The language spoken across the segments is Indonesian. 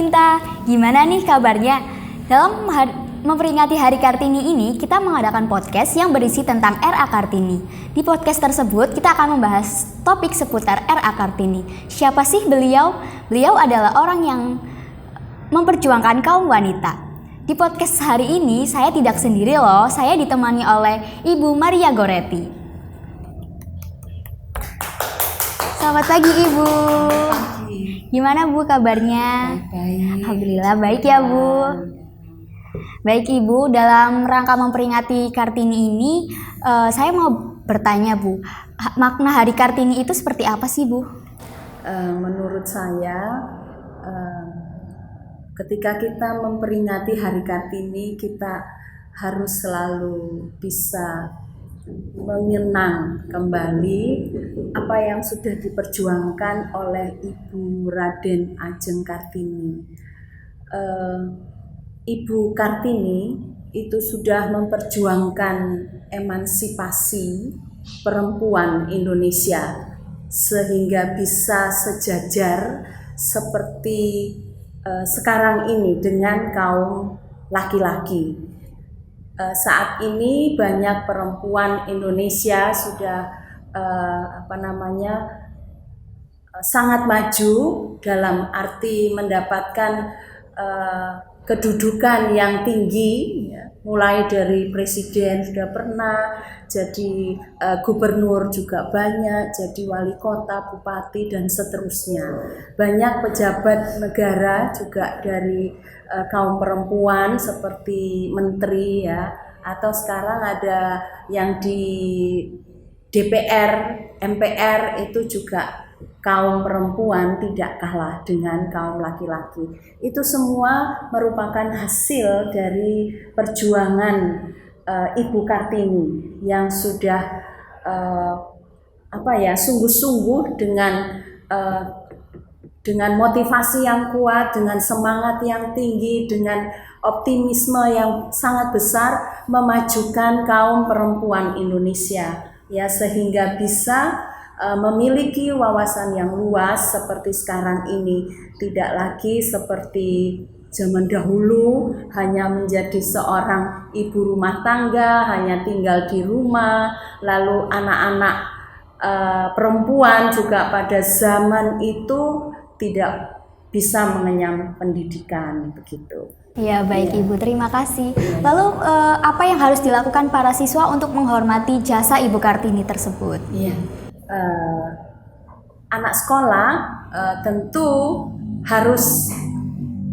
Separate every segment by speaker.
Speaker 1: Cinta, gimana nih kabarnya? Memperingati Hari Kartini ini, kita mengadakan podcast yang berisi tentang R.A. Kartini. Di podcast tersebut, kita akan membahas topik seputar R.A. Kartini. Siapa sih beliau? Beliau adalah orang yang memperjuangkan kaum wanita. Di podcast hari ini, saya tidak sendiri loh, saya ditemani oleh Ibu Maria Goretti. Selamat pagi Ibu. Gimana Bu kabarnya?
Speaker 2: Baik.
Speaker 1: Alhamdulillah baik ya Bu. Baik Ibu, dalam rangka memperingati Kartini ini, saya mau bertanya Bu, makna Hari Kartini itu seperti apa sih Bu?
Speaker 2: Menurut saya, ketika kita memperingati Hari Kartini, kita harus selalu bisa mengenang kembali apa yang sudah diperjuangkan oleh Ibu Raden Ajeng Kartini. Ibu Kartini itu sudah memperjuangkan emansipasi perempuan Indonesia sehingga bisa sejajar seperti sekarang ini dengan kaum laki-laki. Saat ini banyak perempuan Indonesia sudah sangat maju dalam arti mendapatkan kedudukan yang tinggi, ya. Mulai dari presiden sudah pernah, jadi gubernur juga banyak, jadi wali kota, bupati dan seterusnya. Banyak pejabat negara juga dari kaum perempuan seperti menteri ya, atau sekarang ada yang di DPR, MPR itu juga kaum perempuan tidak kalah dengan kaum laki-laki. Itu semua merupakan hasil dari perjuangan Ibu Kartini yang sudah sungguh-sungguh dengan motivasi yang kuat, dengan semangat yang tinggi, dengan optimisme yang sangat besar memajukan kaum perempuan Indonesia ya, sehingga bisa memiliki wawasan yang luas seperti sekarang ini, tidak lagi seperti zaman dahulu hanya menjadi seorang ibu rumah tangga, hanya tinggal di rumah, lalu anak-anak perempuan juga pada zaman itu tidak bisa mengenyam pendidikan begitu.
Speaker 1: Ya baik ya. Ibu, terima kasih. Lalu apa yang harus dilakukan para siswa untuk menghormati jasa Ibu Kartini tersebut?
Speaker 2: Ya. Anak sekolah tentu harus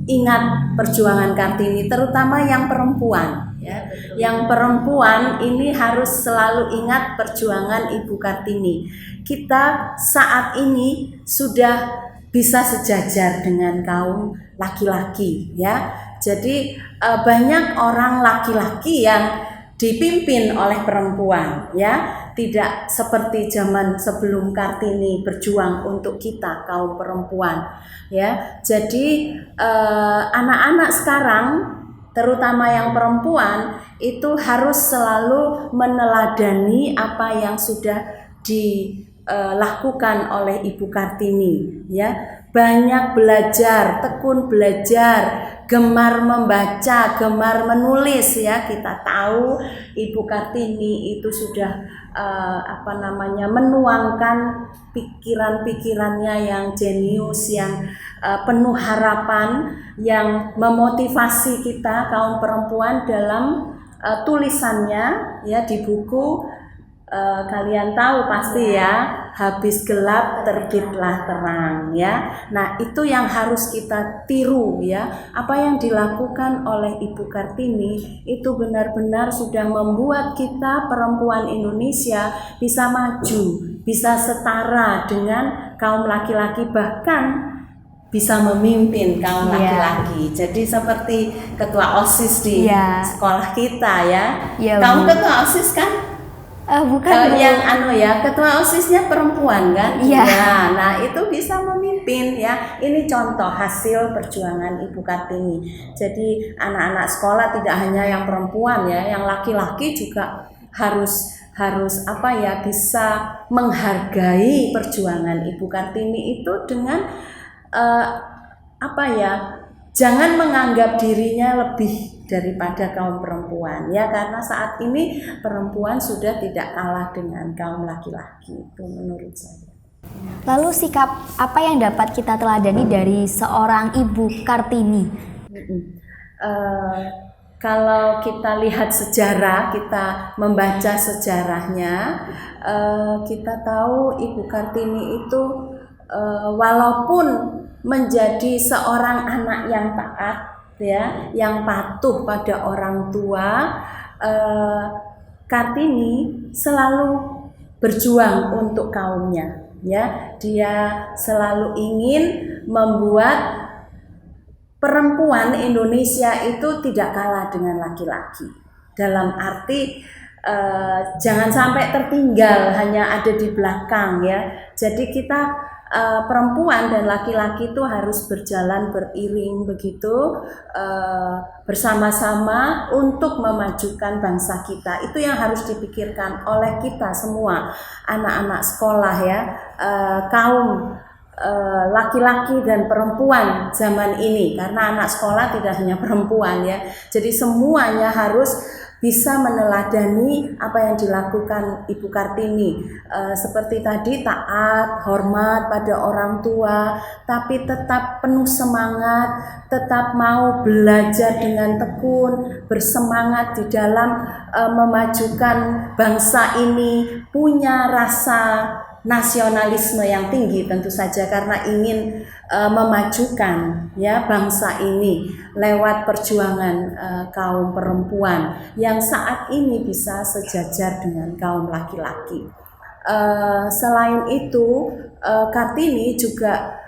Speaker 2: ingat perjuangan Kartini, terutama yang perempuan. Ya. Yang perempuan ini harus selalu ingat perjuangan Ibu Kartini. Kita saat ini sudah bisa sejajar dengan kaum laki-laki ya. Jadi banyak orang laki-laki yang dipimpin oleh perempuan ya, tidak seperti zaman sebelum Kartini berjuang untuk kita kaum perempuan ya. Jadi anak-anak sekarang terutama yang perempuan itu harus selalu meneladani apa yang sudah dilakukan oleh Ibu Kartini ya. Banyak belajar, tekun belajar, gemar membaca, gemar menulis ya. Kita tahu Ibu Kartini itu sudah menuangkan pikiran-pikirannya yang jenius, yang penuh harapan, yang memotivasi kita kaum perempuan dalam tulisannya ya di buku. Kalian tahu pasti ya, habis gelap terbitlah terang ya. Nah itu yang harus kita tiru ya. Apa yang dilakukan oleh Ibu Kartini itu benar-benar sudah membuat kita perempuan Indonesia bisa maju, bisa setara dengan kaum laki-laki, bahkan bisa memimpin kaum laki-laki. Jadi seperti ketua OSIS di sekolah kita ya. Kamu ketua OSIS kan?
Speaker 1: Bukan
Speaker 2: ketua OSISnya perempuan kan?
Speaker 1: Iya.
Speaker 2: Nah itu bisa memimpin ya. Ini contoh hasil perjuangan Ibu Kartini. Jadi anak-anak sekolah tidak hanya yang perempuan ya, yang laki-laki juga harus bisa menghargai perjuangan Ibu Kartini itu dengan jangan menganggap dirinya lebih daripada kaum perempuan ya, karena saat ini perempuan sudah tidak kalah dengan kaum laki-laki, itu menurut saya.
Speaker 1: Lalu sikap apa yang dapat kita teladani dari seorang Ibu Kartini?
Speaker 2: Kalau kita lihat sejarah, kita membaca sejarahnya, kita tahu Ibu Kartini itu walaupun menjadi seorang anak yang taat, ya, yang patuh pada orang tua, Kartini selalu berjuang untuk kaumnya. Ya, dia selalu ingin membuat perempuan Indonesia itu tidak kalah dengan laki-laki. Dalam arti jangan sampai tertinggal, hanya ada di belakang ya. Jadi kita perempuan dan laki-laki itu harus berjalan beriring begitu, bersama-sama untuk memajukan bangsa kita. Itu yang harus dipikirkan oleh kita semua, anak-anak sekolah ya, kaum laki-laki dan perempuan zaman ini, karena anak sekolah tidak hanya perempuan ya. Jadi semuanya harus bisa meneladani apa yang dilakukan Ibu Kartini, seperti tadi taat, hormat pada orang tua, tapi tetap penuh semangat, tetap mau belajar dengan tekun, bersemangat di dalam memajukan bangsa ini, punya rasa nasionalisme yang tinggi tentu saja, karena ingin memajukan ya bangsa ini lewat perjuangan kaum perempuan yang saat ini bisa sejajar dengan kaum laki-laki. Selain itu, Kartini juga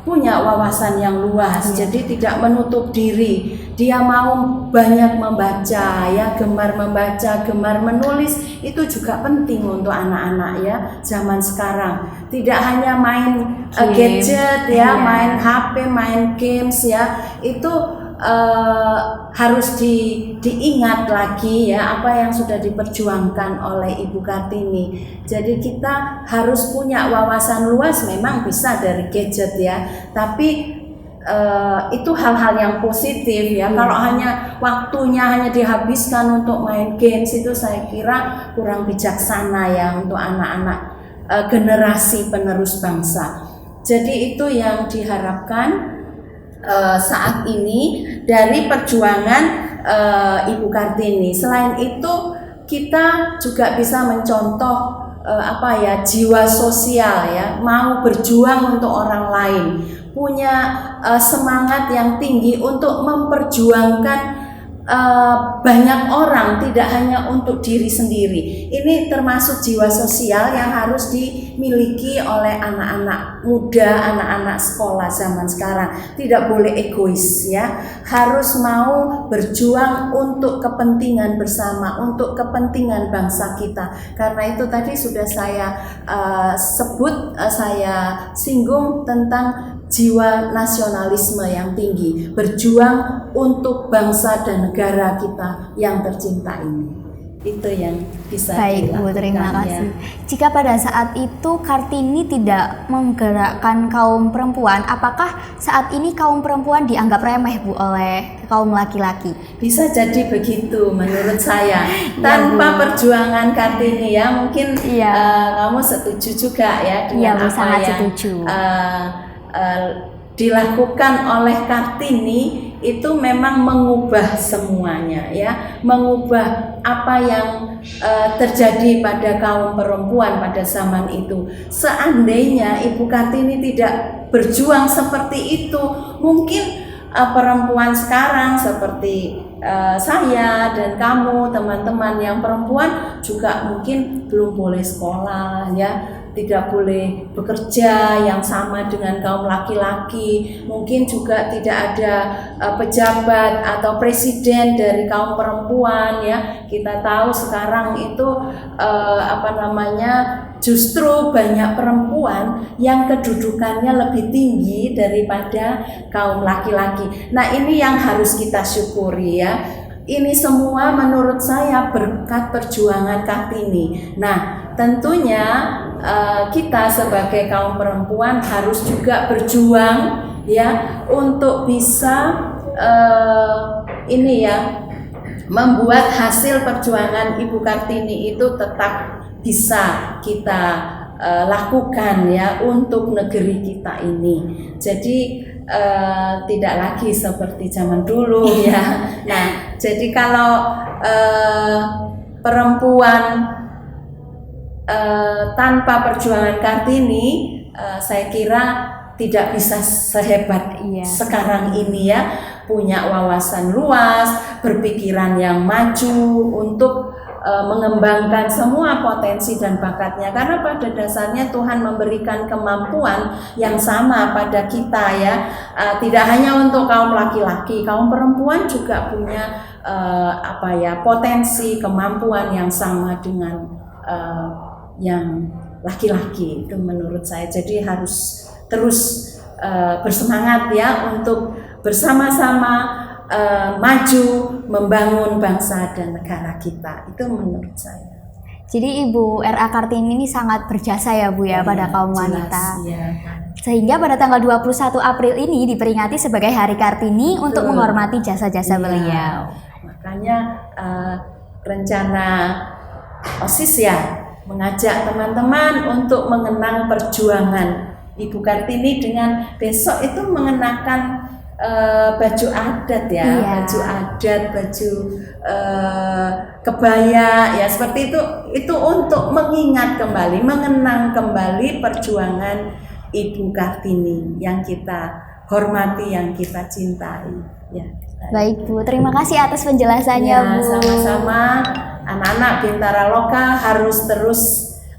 Speaker 2: punya wawasan yang luas, jadi tidak menutup diri. Dia mau banyak membaca ya, gemar membaca, gemar menulis, itu juga penting untuk anak-anak ya zaman sekarang. Tidak hanya main gadget ya, main HP, main games ya, itu harus diingat lagi ya apa yang sudah diperjuangkan oleh Ibu Kartini. Jadi kita harus punya wawasan luas, memang bisa dari gadget ya, tapi itu hal-hal yang positif ya. Kalau hanya waktunya hanya dihabiskan untuk main games, itu saya kira kurang bijaksana ya untuk anak-anak generasi penerus bangsa. Jadi itu yang diharapkan saat ini dari perjuangan Ibu Kartini. Selain itu kita juga bisa mencontoh jiwa sosial ya, mau berjuang untuk orang lain, punya semangat yang tinggi untuk memperjuangkan banyak orang, tidak hanya untuk diri sendiri. Ini termasuk jiwa sosial yang harus dimiliki oleh anak-anak muda, anak-anak sekolah zaman sekarang. Tidak boleh egois ya, harus mau berjuang untuk kepentingan bersama, untuk kepentingan bangsa kita. Karena itu tadi sudah saya saya singgung tentang jiwa nasionalisme yang tinggi, berjuang untuk bangsa dan negara kita yang tercinta ini. Itu yang bisa
Speaker 1: Baik Bu, terima kasih. Jika pada saat itu Kartini tidak menggerakkan kaum perempuan, apakah saat ini kaum perempuan dianggap remeh Bu oleh kaum laki-laki?
Speaker 2: Bisa jadi begitu menurut saya. Tanpa perjuangan Kartini ya, mungkin kamu setuju juga ya dengan apa
Speaker 1: sangat
Speaker 2: yang
Speaker 1: setuju.
Speaker 2: Dilakukan oleh Kartini itu memang mengubah semuanya ya, mengubah apa yang terjadi pada kaum perempuan pada zaman itu. Seandainya Ibu Kartini tidak berjuang seperti itu, mungkin perempuan sekarang seperti saya dan kamu, teman-teman yang perempuan juga mungkin belum boleh sekolah ya, tidak boleh bekerja yang sama dengan kaum laki-laki, mungkin juga tidak ada pejabat atau presiden dari kaum perempuan ya. Kita tahu sekarang itu justru banyak perempuan yang kedudukannya lebih tinggi daripada kaum laki-laki. Nah, ini yang harus kita syukuri ya. Ini semua menurut saya berkat perjuangan Kartini. Nah, tentunya kita sebagai kaum perempuan harus juga berjuang ya untuk bisa membuat hasil perjuangan Ibu Kartini itu tetap bisa kita lakukan ya untuk negeri kita ini. Jadi tidak lagi seperti zaman dulu ya. Nah, jadi kalau perempuan tanpa perjuangan Kartini, saya kira tidak bisa sehebat sekarang ini ya, punya wawasan luas, berpikiran yang maju untuk mengembangkan semua potensi dan bakatnya, karena pada dasarnya Tuhan memberikan kemampuan yang sama pada kita ya, tidak hanya untuk kaum laki-laki, kaum perempuan juga punya potensi kemampuan yang sama dengan yang laki-laki itu menurut saya. Jadi harus terus bersemangat ya untuk bersama-sama maju membangun bangsa dan negara kita, itu menurut saya.
Speaker 1: Jadi Ibu R.A. Kartini ini sangat berjasa ya Bu ya, pada kaum wanita.
Speaker 2: Ya.
Speaker 1: Sehingga pada tanggal 21 April ini diperingati sebagai Hari Kartini untuk menghormati jasa-jasa beliau.
Speaker 2: Makanya rencana OSIS ya mengajak teman-teman untuk mengenang perjuangan Ibu Kartini dengan besok itu mengenakan baju adat ya, baju adat, baju kebaya ya, seperti itu untuk mengingat kembali, mengenang kembali perjuangan Ibu Kartini yang kita hormati, yang kita cintai ya.
Speaker 1: Baik Bu, terima kasih atas penjelasannya Bu.
Speaker 2: Sama-sama. Anak-anak Bintara Loka harus terus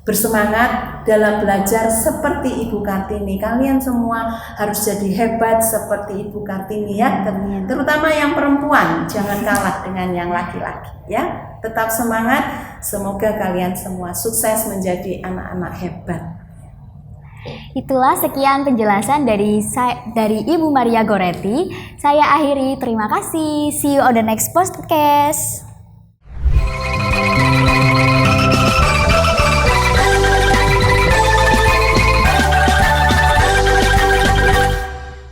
Speaker 2: bersemangat dalam belajar seperti Ibu Kartini. Kalian semua harus jadi hebat seperti Ibu Kartini ya. Terutama yang perempuan, jangan kalah dengan yang laki-laki ya. Tetap semangat. Semoga kalian semua sukses menjadi anak-anak hebat.
Speaker 1: Itulah sekian penjelasan dari Ibu Maria Goretti. Saya akhiri, terima kasih. See you on the next podcast.